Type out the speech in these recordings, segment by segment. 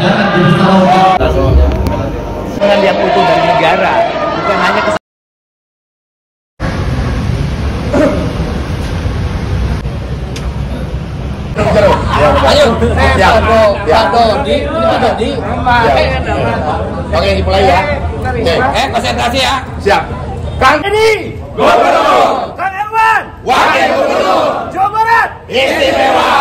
jangan jadi salah dengan yang utuh dari negara, bukan hanya Ayo, Oke, dimulai ya. Oke, konsentrasi ya. Siap. Kang Edi, Gubernur. Kang Erwan, Wakil Gubernur. Jawa Barat, Istimewa.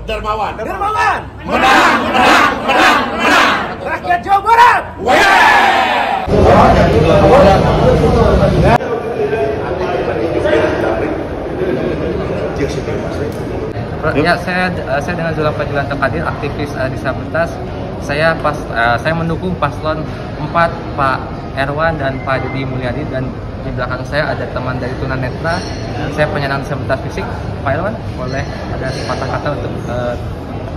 Dermawan. Dermawan, Menang. rakyat Jawa Barat. Ya, saya dengan Zulfa Julianto Kadir, aktivis disabilitas. Saya mendukung paslon 4 Pak Erwan dan Pak Deddy Mulyadi, dan di belakang saya ada teman dari tunanetra. Saya penyandang disabilitas fisik. Pak Erwan, boleh ada sepatah kata untuk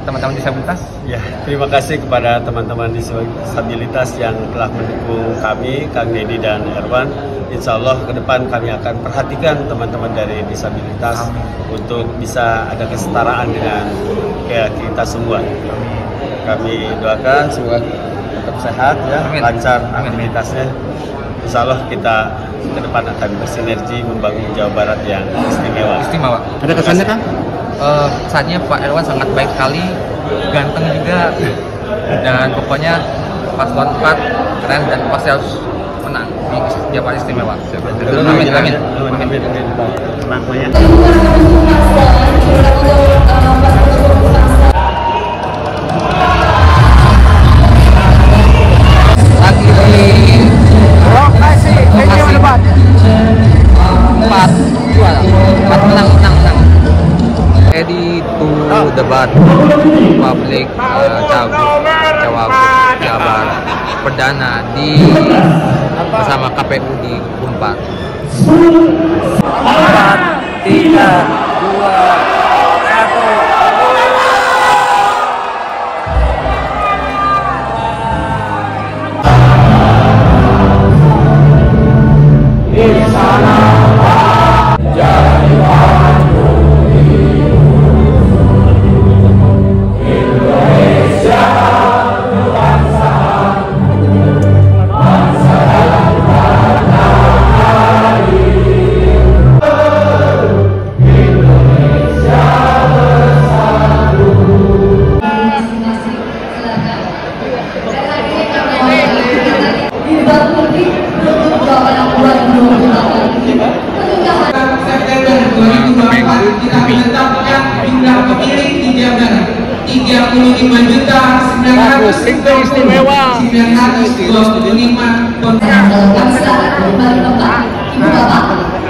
teman-teman disabilitas? Ya, terima kasih kepada teman-teman disabilitas yang telah mendukung kami, Kang Deddy dan Erwan. Insya Allah ke depan kami akan perhatikan teman-teman dari disabilitas untuk bisa ada kesetaraan dengan kita semua. Kami doakan semoga tetap sehat ya, lancar aktivitasnya. Insya Allah kita ke depan akan bersinergi membangun Jawa Barat yang istimewa. Ada kesannya kan? Saatnya Pak Erwan sangat baik sekali, ganteng juga, dan pokoknya paslon 4 keren dan pasti harus menang di Jawa Barat istimewa. Amin. Lokasi debat 4 menang. Ready to debat public Jawa Barat perdana bersama KPU di Unpad. 4, 3, 2,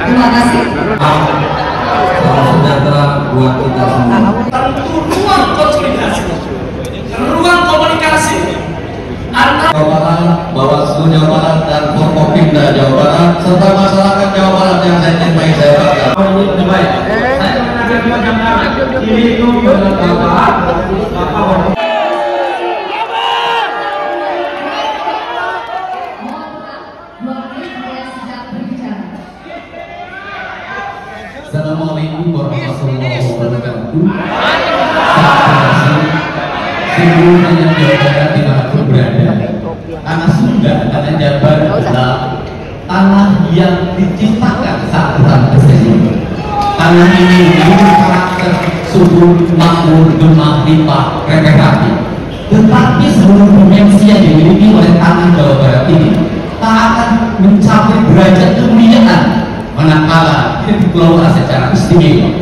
Terima kasih. Sejahtera buat kita semua. Ruang konsolidasi, ruang komunikasi antara Jawa Barat, Bawaslu Jawa Barat, dan Forkopimda Jawa Barat, serta masyarakat Jawa Barat yang saya cintai, saya bangga. Assalamualaikum warahmatullahi wabarakatuh. Seluruh yang Jawa Barat dimanapun berada, tanah Sunda, tanah Jabar adalah tanah yang diciptakan saat Tuhan bersekutu. Tanah ini memiliki karakter subur, makmur, gemah, limpah, rekreatif. Tetapi seluruh dimensi yang dimiliki oleh tanah Jawa Barat ini tak akan mencapai derajat kemuliaan manakala tidak dikelola secara istimewa.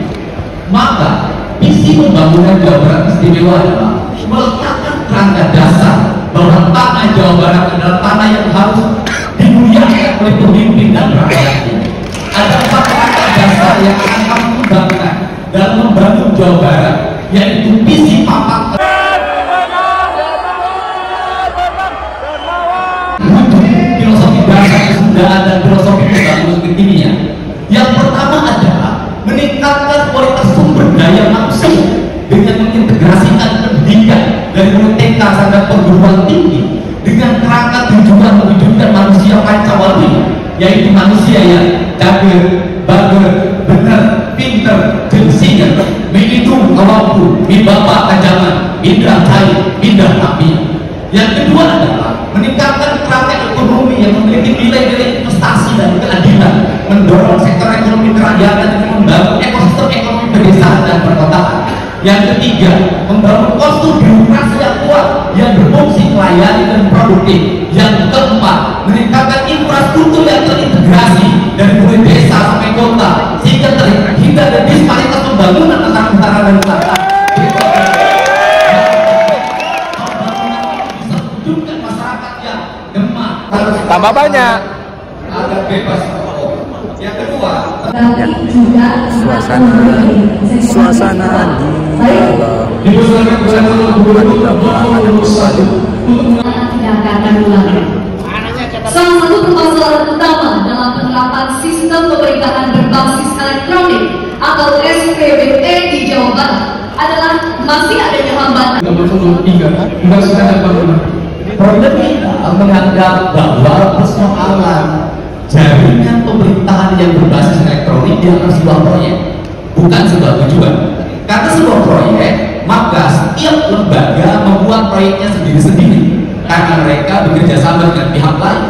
Maka visi pembangunan Jawa Barat istimewa adalah meletakkan kerangka dasar bahwa tanah Jawa Barat adalah tanah yang harus dimuliakan oleh pemimpin dan rakyatnya. Ada 4 kerangka dasar yang akan kami kembangkan dalam membangun Jawa Barat, yaitu visi papak filosofi dasar kesundaan dan filosofi pembangunan kekinian. Yang pertama adalah meningkatkan kualitas sumber daya manusia dengan mengintegrasikan pendidikan dari mulai TK sampai perguruan tinggi dengan kerangka tujuan mewujudkan manusia pancawali, yaitu manusia yang cager, bager, benar, pinter, jensingan, menghitung, mampu, mibapa, kajangan, indra cair, indah tapi Yang kedua adalah meningkatkan praktek ekonomi yang memiliki nilai-nilai investasi dan keadilan, mendorong sektor ekonomi kerakyatan dan membangun ekosistem ekonomi pedesaan dan perkotaan. Yang ketiga, membangun postur birokrasi yang kuat yang berfungsi melayani dan produktif. Yang keempat, meningkatkan infrastruktur yang terintegrasi dari mulai desa sampai kota sehingga terhindar dari disparitas pembangunan antara utara dan selatan. Mewujudkan masyarakat yang gemar, Tambah banyak. agar bebas merokok. Yang kedua, Suasana di Salah satu permasalahan utama dalam penerapan sistem pemerintahan berbasis elektronik atau SPBT di Jawa Barat adalah masih adanya hambatan. problem kita menganggap bahwa persoalan jaringan pemerintahan yang berbasis elektronik dianggap sebuah proyek, bukan sebuah tujuan. Karena sebuah proyek, maka setiap lembaga membuat proyeknya sendiri-sendiri karena mereka bekerja sama dengan pihak lain.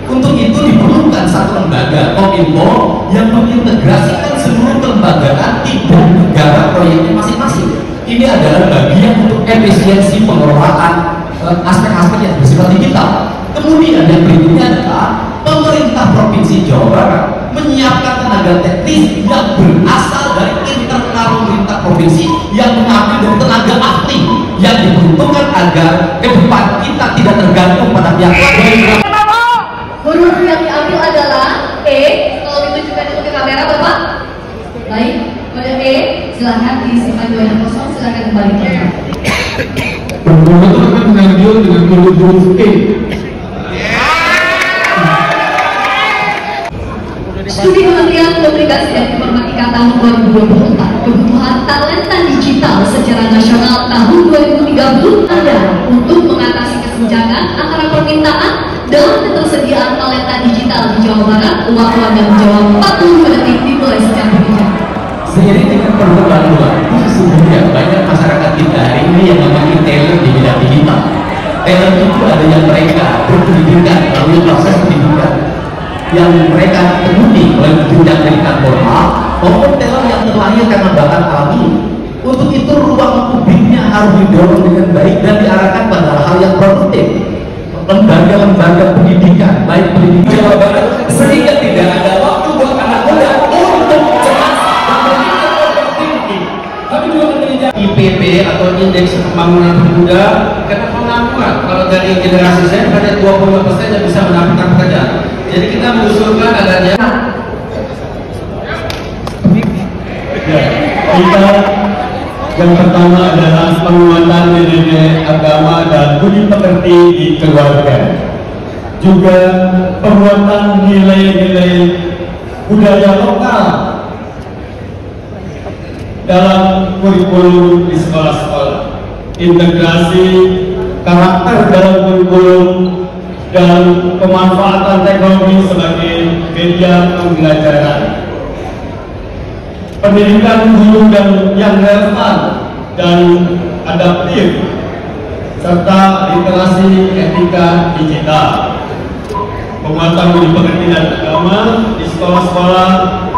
Untuk itu diperlukan satu lembaga Kominfo yang mengintegrasikan seluruh kelembagaan di negara proyeknya masing-masing. Ini adalah bagian untuk efisiensi pengelolaan aspek-aspek yang bersifat digital. Kemudian yang berikutnya adalah pemerintah Provinsi Jawa Barat menyiapkan tenaga teknis yang berasal dari internal pemerintah provinsi yang mengambil dari tenaga ahli yang diperuntukkan agar ke depan kita tidak tergantung pada pihak lain. Huruf yang diambil adalah E. Kalau ditunjukkan itu ke kamera, Bapak. Baik, kode E. Silakan disimpan di wadah kosong. Silakan kembalikan. Perbuatan akan mengambil dengan huruf E. Studi Kementerian Komunikasi dan Informatika tahun 2024, kebutuhan talenta digital secara nasional tahun 2030 ada untuk mengatasi kesenjangan antara permintaan dan ketersediaan talenta digital di Jawa Barat. Waktu Anda menjawab 40 detik dimulai secara bijak. Seiring dengan perkembangan waktu, sesungguhnya banyak masyarakat kita hari ini yang memiliki talent di bidang digital. Talent itu ada yang mereka berpendidikan melalui proses pendidikan yang mereka temui melalui jenjang pendidikan formal maupun talent yang terlahir karena bakat alami. Untuk itu ruang publiknya harus didorong dengan baik dan diarahkan pada hal yang produktif. Lembaga-lembaga pendidikan, baik pendidikan Jawa Barat, sehingga tidak ada waktu buat anak muda untuk cemas dan berpikir produktif. Kami juga meneliti IPP atau Indeks Pembangunan Pemuda karena pengakuan kalau dari generasi saya ada 25% yang bisa mendapatkan pekerjaan. Jadi kita mengusulkan adanya Kita yang pertama adalah penguatan nilai agama dan budi pekerti di keluarga. Juga penguatan nilai-nilai budaya lokal dalam kurikulum di sekolah-sekolah. Integrasi karakter dalam kurikulum dan pemanfaatan teknologi sebagai media pembelajaran. Pendidikan guru dan yang relevan dan adaptif serta literasi etika digital. Penguatan budi pekerti dan agama di sekolah-sekolah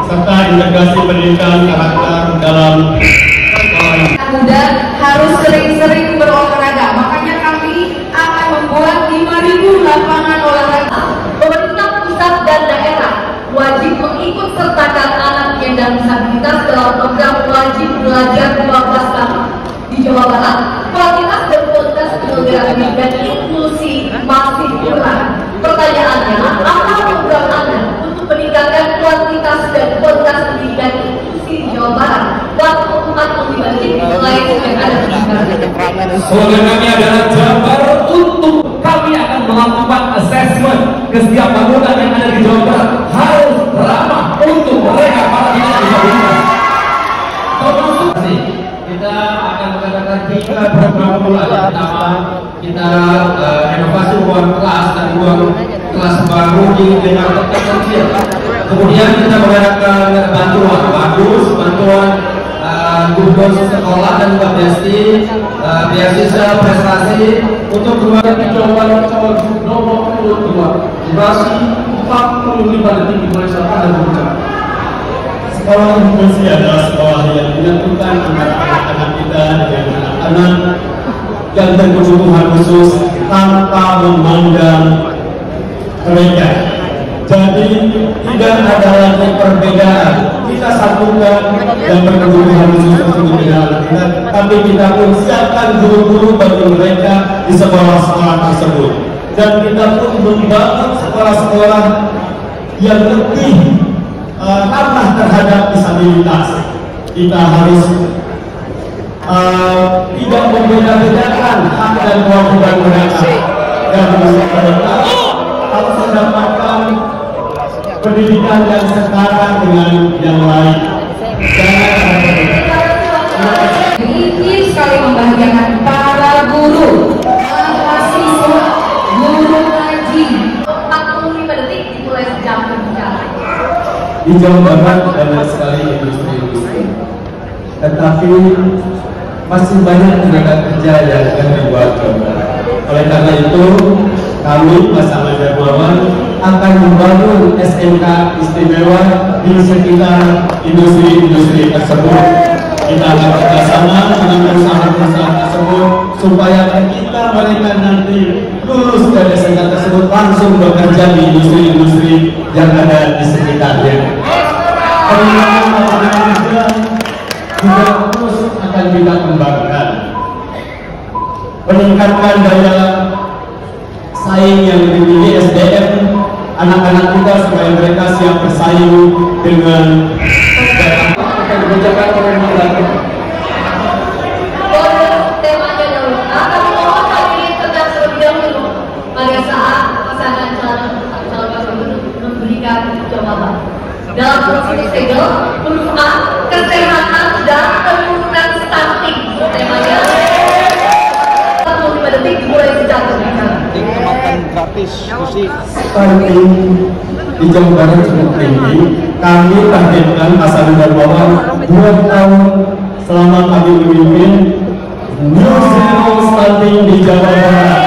serta integrasi pendidikan karakter dalam sekolah. Muda harus sering-sering berolahraga. Makanya kami akan membuat 5.000 lapangan olahraga. Pemerintah pusat dan daerah wajib mengikut sertakan anak penyandang disabilitas dalam program wajib belajar 12 tahun di Jawa Barat. Kualitas dan kualitas penyelenggaraan dan inklusi masih kurang. Pertanyaannya, apa program Anda untuk meningkatkan kuantitas dan kualitas pendidikan inklusi di Jawa Barat? Waktu 4 dibanding nilai yang ada di Jawa. slogan kami adalah Jabar untuk. Kami akan melakukan assessment ke setiap bangunan yang ada di Jawa Barat harus ramah untuk mereka para disabilitas. Termasuk kita akan mengadakan 3 program pula. Pertama, kita renovasi ruang kelas dan ruang kelas baru di Jakarta terpencil. Kemudian kita mengadakan bantuan gugus sekolah dan juga beasiswa prestasi untuk keluarga jawaban calon nomor urut 2 durasi 45 detik dimulai saat Anda berbicara. Sekolah inklusi adalah sekolah yang menyatukan antara anak-anak kita dengan anak-anak yang berkebutuhan khusus tanpa memandang mereka. Jadi tidak ada lagi perbedaan. Kita satukan dan berkebutuhan khusus untuk dengan kita, tapi kita pun siapkan guru-guru bagi mereka di sekolah-sekolah tersebut. Dan kita pun membangun sekolah-sekolah yang lebih ramah terhadap disabilitas. Kita harus tidak membeda-bedakan hak dan kewajiban mereka, dan mereka harus mendapatkan pendidikan yang setara dengan yang lain. Ini sekali membahagiakan para guru, mahasiswa, guru ngaji. 45 detik dimulai sejak berbicara. Di Jawa Barat banyak sekali industri-industri, tetapi masih banyak tenaga kerja yang akan dibuat Jawa Barat. Oleh karena itu, kami pasangan Darmawan akan membangun SMK istimewa di sekitar industri-industri tersebut. Kita akan bekerjasama dengan perusahaan-perusahaan tersebut supaya ketika mereka nanti lulus dari SMK tersebut langsung bekerja di industri-industri yang ada di sekitarnya. Pengembangan lapangan kerja juga terus akan kita kembangkan. Meningkatkan daya saing yang dimiliki SDM anak-anak kita supaya mereka siap bersaing dengan kebijakan pemerintah. Temanya dahulu akan mohon hadirin tenang terlebih dahulu pada saat pasangan calon gubernur memberikan jawaban. Dalam prosedur segel huruf A, kesehatan dan penurunan stunting. Temanya 45 detik dimulai sejak berbicara. Makan gratis, kursi. Stunting di Jawa Barat cukup tinggi. Kami targetkan pasangan Darmawan 2 tahun selama kami memimpin New Zero Stunting di Jawa Barat.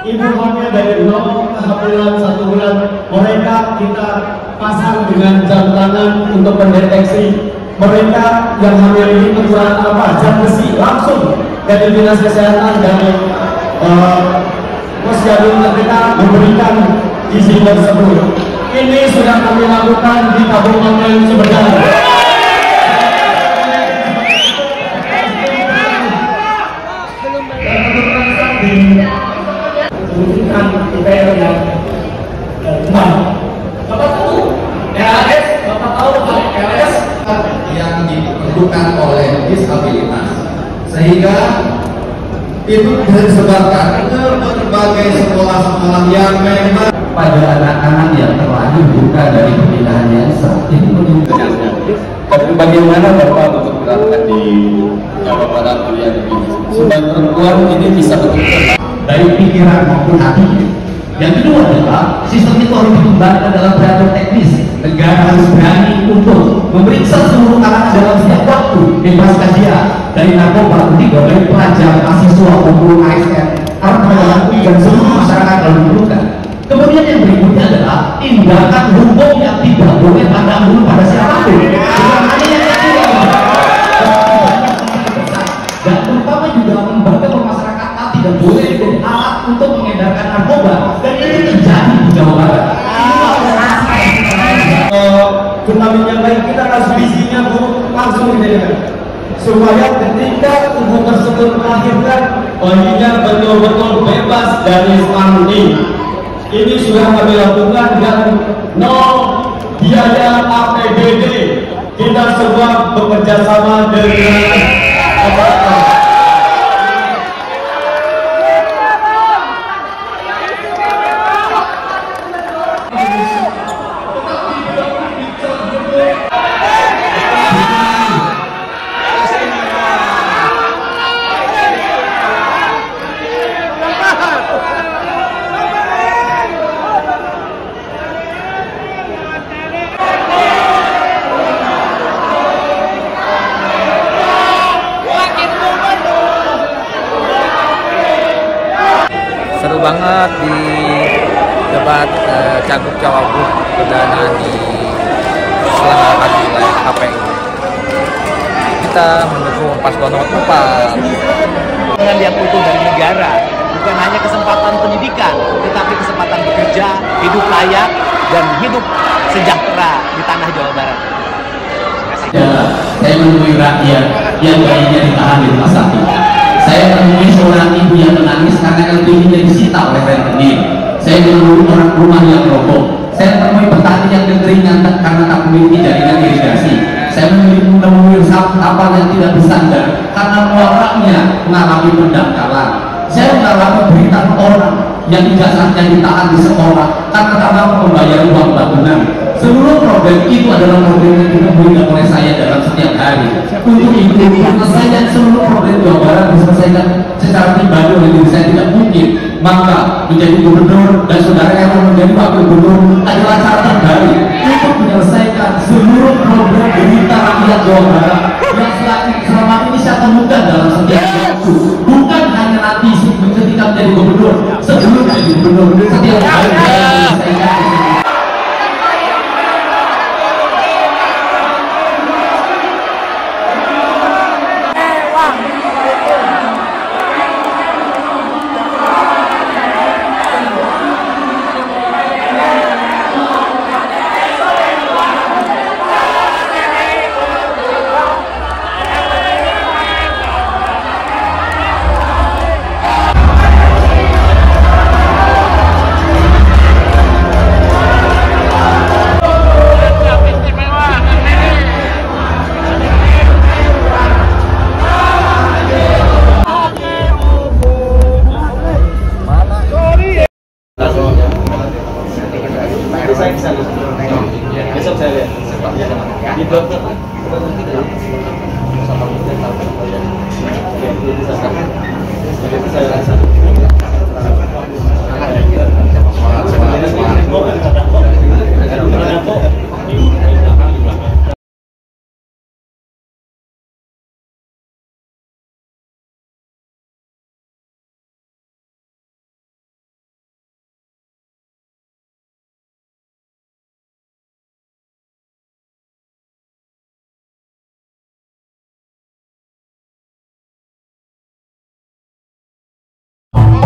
Ibu hamil dari 0 kehamilan 1 bulan, mereka kita pasang dengan jam tangan untuk mendeteksi mereka yang hamil ini kekurangan apa, jam besi langsung dari dinas kesehatan dari posyandu mereka memberikan gizi tersebut. Ini sudah kami lakukan di Kabupaten Sumedang. Bukan IPR yang Bapak tahu LS, Bapak tahu LS yang diperlukan oleh disabilitas, sehingga itu disebarkan ke berbagai sekolah-sekolah yang memang pada anak-anak yang terlahir bukan dari pernikahan yang sah. Ini menunjukkan bagaimana Bapak untuk berangkat di Jawa Barat kuliah di Sudah perempuan ini bisa betul-betul dari pikiran maupun hatinya. Yang kedua adalah sistem itu harus dikembangkan dalam peraturan teknis. Negara harus berani untuk memeriksa seluruh anak dalam setiap waktu, bebas kajian dari narkoba, ketiga dari pelajar, mahasiswa, pemburu ASN, anak-anak dan seluruh masyarakat kalau diperlukan. Kemudian yang berikutnya adalah tindakan hukum yang tidak boleh pandang bulu pada siapapun. Bukan hanya yang kecil, dan terutama juga lembaga pemasarakatan tidak boleh menjadi alat untuk mengedarkan narkoba, dan ini terjadi di Jawa Barat. Vitaminnya baik, kita kasih gizinya buruk langsung dijadikan supaya ketika tubuh tersebut melahirkan bayinya betul-betul bebas dari stunting. Ini sudah kami lakukan dan nol biaya APBD. Kita semua bekerja sama dengan banget di debat Cagup Cawagup perdana di selenggarakan wilayah KPU. Kita mendukung paslon nomor 4. Dengan yang utuh dari negara, bukan hanya kesempatan pendidikan, tetapi kesempatan bekerja, hidup layak, dan hidup sejahtera di tanah Jawa Barat. Saya menemui rakyat yang bayinya ditahan di rumah sakit. Saya menemui seorang ibu yang menangis karena LPG-nya disita oleh rentenir. Saya menemui orang rumah yang rokok. Saya menemui petani yang kekeringan karena tak memiliki jaringan irigasi. Saya menemui kapal yang tidak bersandar karena muaraknya mengalami pendangkalan. Saya mengalami berita orang yang ijazahnya ditahan di sekolah karena tak mampu membayar uang bangunan. Seluruh problem itu adalah problem yang ditemui oleh saya dalam setiap hari. Untuk itu, menyelesaikan seluruh problem Jawa Barat diselesaikan secara pribadi oleh diri saya tidak mungkin. Maka menjadi gubernur dan saudara Erwan menjadi wakil gubernur adalah cara terbaik untuk menyelesaikan seluruh problem derita rakyat Jawa Barat yang selama ini saya temukan dalam setiap waktu. Bukan hanya nanti ketika menjadi gubernur, sebelum menjadi gubernur, setiap hari saya menyelesaikan. Besok saya lihat di blog.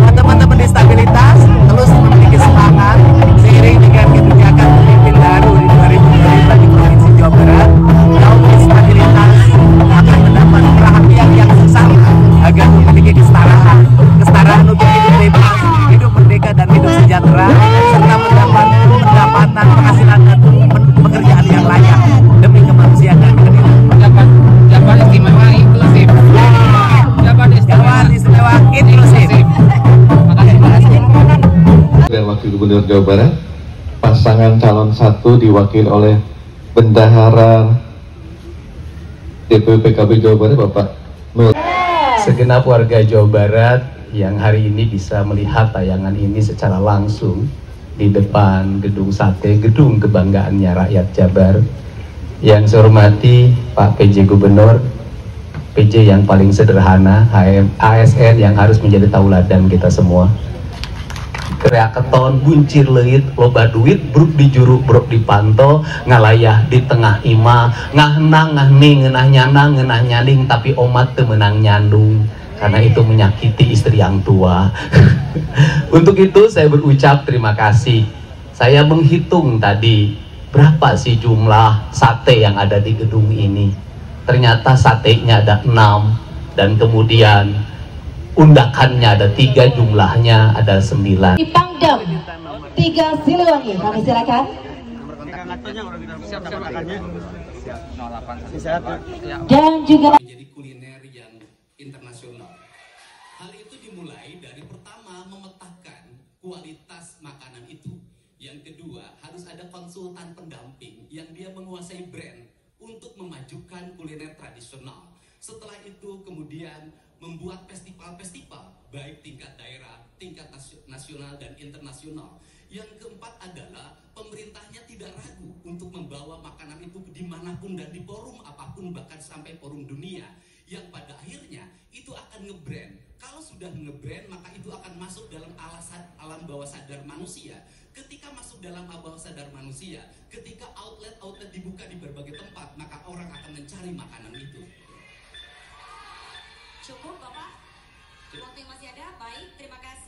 Teman-teman Disabilitas terus memiliki semangat seiring dengan kebijakan pemimpin baru di 2025 di Provinsi Jawa Barat. Kaum disabilitas akan mendapat perhatian yang besar agar memiliki kesetaraan untuk hidup bebas, hidup merdeka dan hidup sejahtera, serta mendapat pendapatan, penghasilan dan pekerjaan yang layak demi kemanusiaan dan keadilan. Jabar istimewa inklusif. Jabar istimewa inklusif. Dan Wakil Gubernur Jawa Barat, pasangan calon 1 diwakili oleh Bendahara DPW PKB Jawa Barat Bapak Nur. Segenap warga Jawa Barat yang hari ini bisa melihat tayangan ini secara langsung di depan Gedung Sate, gedung kebanggaannya rakyat Jabar. Yang saya hormati Pak PJ Gubernur, PJ yang paling sederhana, ASN yang harus menjadi tauladan kita semua. Kreak keton, buncir leit, loba duit, bruk di juru, bruk di panto, ngalayah di tengah ima, ngahnang, ngahning, ngenah nyanang, ngenah nyaning, tapi omat temenang nyandung, karena itu menyakiti istri yang tua. Untuk itu saya berucap terima kasih. Saya menghitung tadi, berapa sih jumlah sate yang ada di gedung ini. Ternyata satenya ada 6, dan kemudian undakannya ada 3, jumlahnya ada 9. Di Pangdam 3 Siliwangi, kami silakan. Dan juga menjadi kuliner yang internasional. Hal itu dimulai dari pertama memetakan kualitas makanan itu. Yang kedua, harus ada konsultan pendamping yang dia menguasai brand untuk memajukan kuliner tradisional. Setelah itu kemudian membuat festival-festival baik tingkat daerah, tingkat nasional dan internasional. Yang keempat adalah pemerintahnya tidak ragu untuk membawa makanan itu dimanapun dan di forum apapun, bahkan sampai forum dunia. yang pada akhirnya itu akan ngebrand. Kalau sudah ngebrand, maka itu akan masuk dalam alam bawah sadar manusia. Ketika masuk dalam alam bawah sadar manusia, ketika outlet dibuka di berbagai tempat, maka orang akan mencari makanan itu. Cukup Bapak? Waktu yang masih ada, baik, terima kasih.